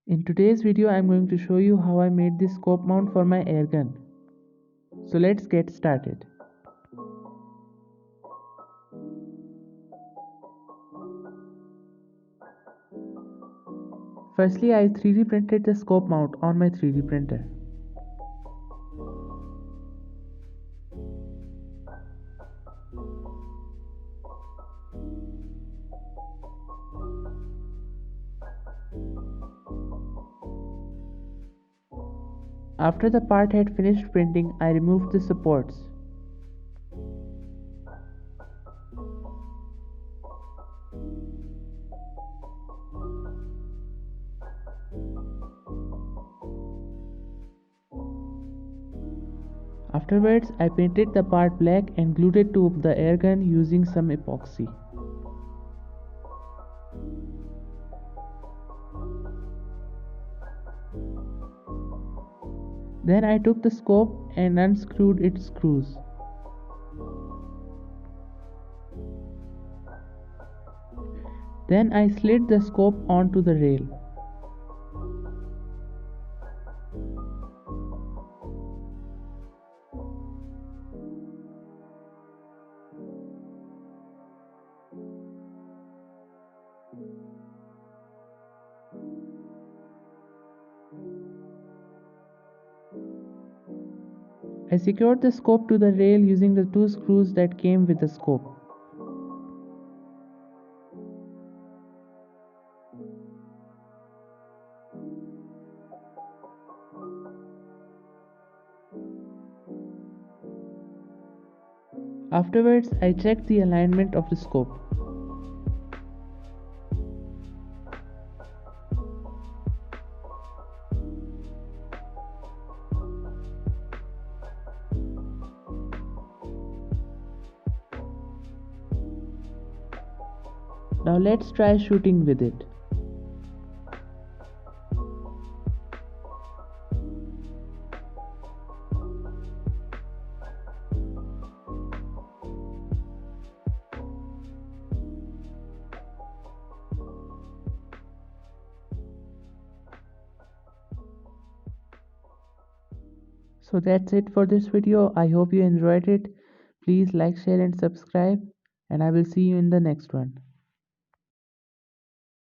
In today's video, I'm going to show you how I made this scope mount for my airgun. So let's get started. Firstly, I 3D printed the scope mount on my 3D printer. After the part had finished printing, I removed the supports. Afterwards, I painted the part black and glued it to the airgun using some epoxy. Then I took the scope and unscrewed its screws. Then I slid the scope onto the rail. I secured the scope to the rail using the two screws that came with the scope. Afterwards, I checked the alignment of the scope. Now let's try shooting with it. So that's it for this video. I hope you enjoyed it. Please like, share and subscribe, and I will see you in the next one.